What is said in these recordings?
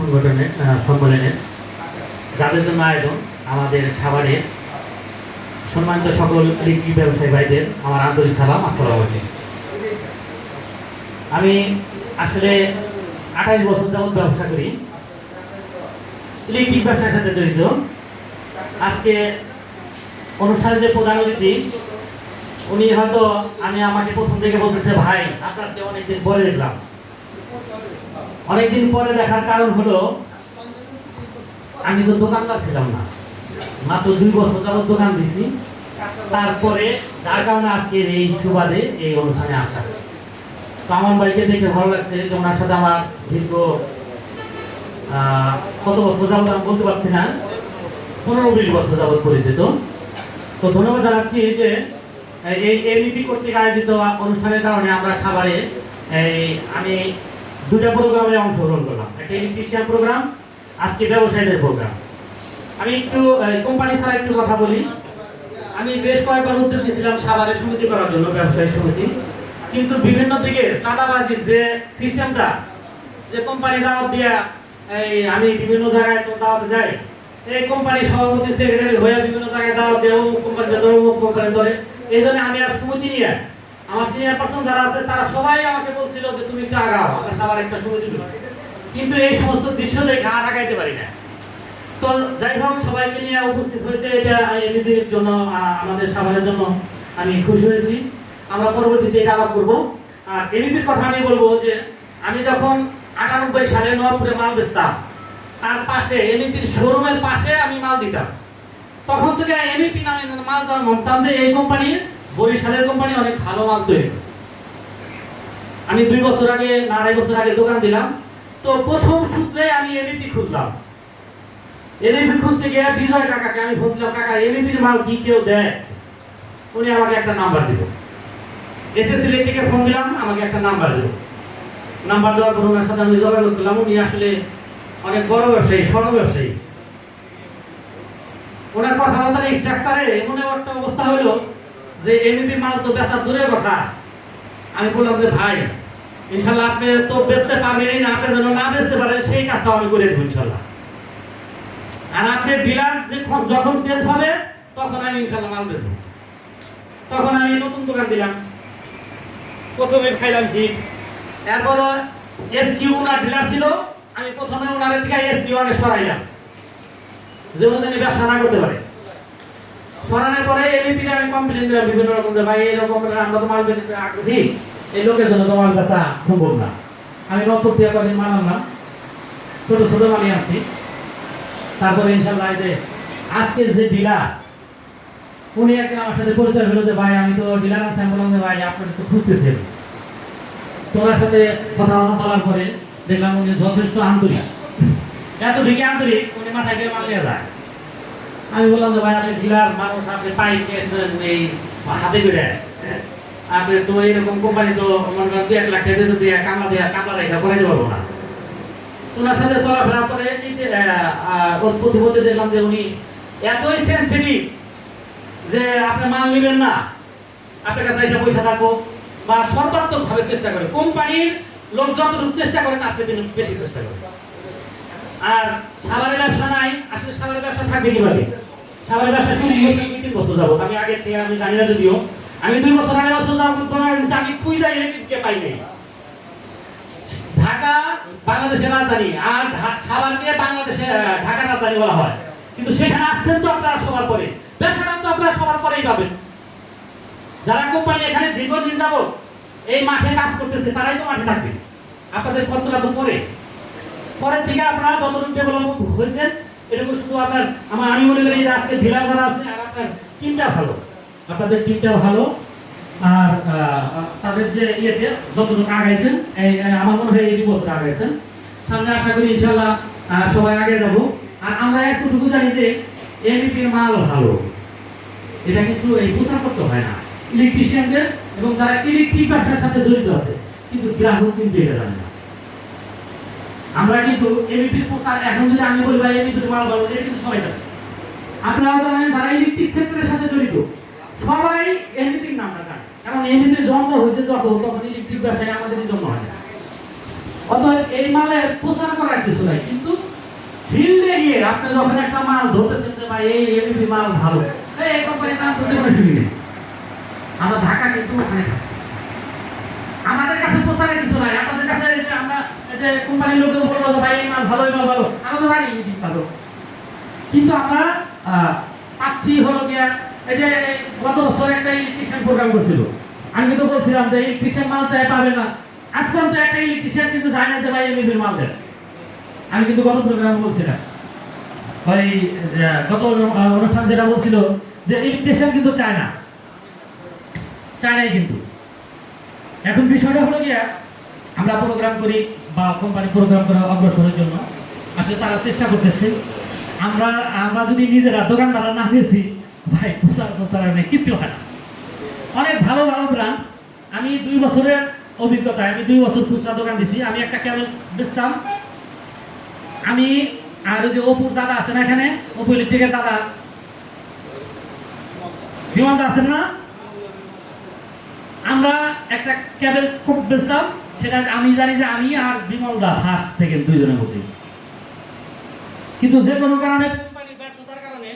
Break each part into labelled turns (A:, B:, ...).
A: সংগঠনের সম্মেলনের যাদের জন্য আয়োজন আমাদের সাভারের সম্মানিত সকল ইলেকট্রিক ব্যবসায়ী ভাইদের আমার আন্তরিক সালাম, আসসালামু আলাইকুম। আমি আসলে 28 বছর যাবত ব্যবসা করি, ইলেকট্রিক ব্যবসার সাথে জড়িত। আজকে অনুষ্ঠানের যে প্রধান অতিথি উনি হয়তো আমাকে প্রথম থেকে বলতেছে, ভাই আপনাকে অনেকদিন পরে দেখলাম। অনেকদিন পরে দেখার কারণ হলো আমি তো দোকানদার ছিলাম না, মাত্র 2 বছর যাবত দোকান দিছি। তারপরে যার কারণে আজকে এই সুবাদে এই অনুষ্ঠানে আসা। তো আমার ভাইকে দেখে ভালো লাগছে যে ওনার সাথে আমার দীর্ঘ কত বছর যাবত আমি বলতে পারছি না, 15-20 বছর যাবত পরিচিত। তো ধন্যবাদ জানাচ্ছি যে এই এবিপি কর্তৃক আয়োজিত অনুষ্ঠানের কারণে আমরা সাভারে আমি 2টা প্রোগ্রামে অংশগ্রহণ করলাম। একটা ইলেকট্রিশিয়ান প্রোগ্রাম, আজকে ব্যবসায়ীদের প্রোগ্রাম। আমি একটু কোম্পানি ছাড়া একটু কথা বলি। আমি বেশ কয়েকবার উদ্যোগ নিয়েছিলাম সাভারে সমিতি করার জন্য, ব্যবসায়ী সমিতি, কিন্তু বিভিন্ন দিকে চাঁদাবাজির যে সিস্টেমটা, যে কোম্পানি দাওয়াত দিয়া আমি বিভিন্ন জায়গায় তো দাওয়াতে যাই, এই কোম্পানি সভাপতি সেক্রেটারি হয়ে বিভিন্ন জায়গায় দাওয়াত দেওয়া, কোম্পানিটা ধরে কোম্পানি ধরে, এই জন্য আমি আর সমিতি নিয়ে আমার সিনিয়র পার্সন যারা আছে তারা সবাই আমাকে বলছিল যে তুমি একটু আগাও, আমরা সবার একটা সমিতি করি। কিন্তু এই সমস্ত দৃশ্য দেখে আর আগাইতে পারি না। তো যাই হোক, সবাইকে নিয়ে উপস্থিত হয়েছে, এটা এবিপির জন্য, আমাদের সাভারের জন্য আমি খুশি হয়েছি। আমরা পরবর্তীতে এটা আলাপ করবো। আর এবিপির কথা আমি বলবো যে আমি যখন 98 সালে নবাবপুরে মাল বেচতাম, তার পাশে এবিপির শোরুমের পাশে আমি মাল দিতাম। তখন থেকে এবিপি নামে মাল জানতাম যে এই কোম্পানি, বরিশালের কোম্পানি, অনেক ভালো মাল তৈরি। আমি 2 বছর আগে না 2.5 বছর আগে দোকান দিলাম। তো প্রথম সূত্রে আমি এবিপি খুঁজলাম। এবিপি খুঁজতে গিয়ে বিজয় কাকাকে আমি ফোন দিলাম, কাকা এবিপির মাল কি কেউ দেয়? উনি আমাকে একটা নাম্বার দিল। এসএস ইলেকট্রিকে ফোন দিলাম, আমাকে একটা নাম্বার দিল। নাম্বার দেওয়ার পর ওনার সাথে আমি যোগাযোগ করলাম। উনি আসলে অনেক বড় ব্যবসায়ী, স্বর্ণ ব্যবসায়ী। ওনার কথাবার্তার স্ট্রাকচারে এমন একটা অবস্থা হলো যে এবিপি মাল তো বেচা দূরের কথা। আমি বললাম যে ভাই, ইনশাল্লাহ আপনি তো বেচতে পারবেনই না, আপনি যেন না বেচতে পারেন সেই কাজটা আমি করে দেবো ইনশাল্লাহ। আর আপনি ডিলার যখন চেঞ্জ হবে তখন আমি ইনশাল্লাহ মাল বেচবো। তখন আমি নতুন দোকান দিলাম, প্রথমে খাইলাম হিট। এরপর এসকিউ ওনার ডিলার ছিল, আমি প্রথমে ওনার থেকে এসকিউ আগে সরাইলাম, যে ওনার ব্যবসা না করতে পারে। সরানোর পরে এবিপিতে আমি কমপ্লেন দিলাম বিভিন্ন রকম, যে ভাই এরকম আমরা তো মাল বেচতে আগ্রহী, এই লোকের জন্য তোমার বেচা সম্ভব না। আমি নতুন দিয়ে কদিন মাল আনলাম, ছোট ছোট মালই আনছি। তারপরে ইনশাল্লাহ যে আজকে যে ডিলার, উনি একদিন আমার সাথে পরিচয় হলো যে ভাই আমি তো ডিলার আনছি। আমি বললাম যে ভাই আপনার তো খুঁজতেছেন। তোমার সাথে কথা বলার পরে দেখলাম উনি যথেষ্ট আন্তরিক, এত ঢেকে আন্তরিক, উনি মাথায় গিয়ে মাল নিয়ে যায়। আমি বললাম যে ভাই আপনি ডিলার মানুষ, আপনি পাইপ নিয়েছেন এই হাতে করে, আপনি তো এরকম কোম্পানি তো মনে করেন 2-1 লাখ টাকা দিয়ে কামলা রেখা করে দিতে পারবো না। ওনার সাথে চলাফেরা করে ওর প্রতিপদে দেখলাম যে উনি এতই সেন্সিটিভ যে আপনি মাল নেবেন না, আপনার কাছে এসে পয়সা থাকবো, বা সর্বাত্মকভাবে চেষ্টা করে। কোম্পানির লোক যতটুকু চেষ্টা করে তার চেয়ে বেশি চেষ্টা করে। আর সাভারের ব্যবসা নাই, আসলে সাভারের ব্যবসা থাকবে কিভাবে? সাভারের ব্যবসা শুরু হয়েছে 3 বছর যাবো। আমি আগের থেকে আমি জানি না, যদিও আমি 2 বছর আগে আমি খুঁজে এবিপিকে পাই নাই। ঢাকা বাংলাদেশের রাজধানী, আর সাভারকে বাংলাদেশের ঢাকার রাজধানী বলা হয়, কিন্তু সেখানে আসছেন তো আপনারা সবার পরে, ব্যবসাটা তো আপনারা সবার পরেই পাবেন। যারা কোম্পানি এখানে দীর্ঘদিন যাবত এই মাঠে কাজ করতেছে তারাই তো মাঠে থাকবে। আপনাদের কতটা তো পরের দিকে আপনারা যতটুকু ডেভেলপ হয়েছেন, এটুকু শুধু আপনার আমি মনে করি যে আজকে ডিলার যারা আছে আর আপনার টিমটা ভালো, আপনাদের টিমটা ভালো। আর তাদের যে ইয়েতে যতটুকু আগাইছেন, আমার মনে হয় এই 2 বছর আগাইছেন। সামনে আশা করি ইনশাল্লাহ সবাই আগে যাব। আর আমরা একটুকু জানি যে এবিপির মাল ভালো, এটা কিন্তু এই প্রচার করতে হয় না ইলেকট্রিশিয়ানদের এবং যারা ইলেকট্রিক ব্যবসার সাথে জড়িত আছে, কিন্তু গ্রাহক কিন্তু এটা জানে না। আমরা কিন্তু এবিপির প্রচার এখন যদি আমি বলি ভাই এবিপির মাল ভালো, এটা কিন্তু সবাই জানে। আপনারা জানেন যারা ইলেকট্রিক সেক্টরের সাথে জড়িত সবাই এবিপির নামটা জানে, কারণ এবিপির জন্ম হয়েছে তখন ইলেকট্রিক ব্যবসায় আমাদেরই জন্ম হয়। অতএব এই মালের প্রচার করার কিছু নাই, কিন্তু ফিল্ডে গিয়ে আপনি যখন একটা মাল ধরতেছেন যে ভাই এই এমবি মাল ভালো, এই কোম্পানির নাম তো জীবনে শুনি নেই। আমরা ঢাকা কিন্তু ওখানে খাচ্ছি। আমাদের কাছে প্রচারের কিছু নাই, আপনাদের কাছে এই যে আমরা এই যে কোম্পানির লোকজন বলবো যে ভাই এই মাল ভালো, এই মাল ভালো, আমরা তো জানি এই ভালো, কিন্তু আমরা পাচ্ছি হলো গিয়া এই যে গত বছর একটা ইলেকট্রিশিয়ান প্রোগ্রাম করছিল, আমি কিন্তু বলছিলাম যে ইলেকট্রিশিয়ান মাল চাই পাবে না, আজ পর্যন্ত একটা ইলেকট্রিশিয়ান কিন্তু যায় না যে ভাই এমবির মাল দেন। আমি কিন্তু গত প্রোগ্রামে বলছিলাম, ওই গত অনুষ্ঠান যেটা বলছিল যে ইলেকট্রিশিয়ান কিন্তু চায় না, চায় নাই কিন্তু। এখন বিষয়টা হলো গিয়া আমরা প্রোগ্রাম করি বা কোম্পানি প্রোগ্রাম করে অগ্রসরের জন্য আসলে তারা চেষ্টা করতেছে। আমরা যদি নিজেরা দোকানদারা না দিয়েছি ভাই, প্রচার অনেক কিছু হয় না। অনেক ভালো ভালো ব্র্যান্ড, আমি 2 বছরের অভিজ্ঞতায় আমি 2 বছর খুচরা দোকান দিছি। আমি একটা ক্যাবেল বেচতাম, আমি আর ওই যে অপুর দাদা আছে না এখানে, অপু ইলেকট্রিকের দাদা, বিমান আছেন না, আমরা একটা ক্যাবেল খুব বেচতাম, সেটা আমি জানি যে আমি আর বিমল দা ফার্স্ট সেকেন্ড দুইজনের মধ্যে। কিন্তু যে কোনো কারণে কোম্পানির ব্যর্থতার কারণে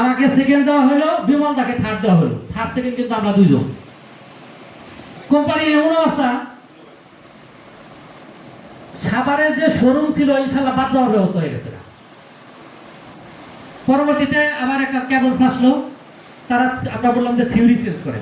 A: আমাকে সেকেন্ড দেওয়া হলো, বিমল দাকে থার্ড দেওয়া হলো, ফার্স্ট সেকেন্ড কিন্তু আমরা দুইজন। কোম্পানির এমন অবস্থা, সাভারের যে শোরুম ছিল ইনশাল্লাহ বাদ যাওয়ার ব্যবস্থা হয়ে গেছে। পরবর্তীতে আবার একটা ক্যাবেলস আসলো, তারা আমরা বললাম যে থিওরি চেঞ্জ করে,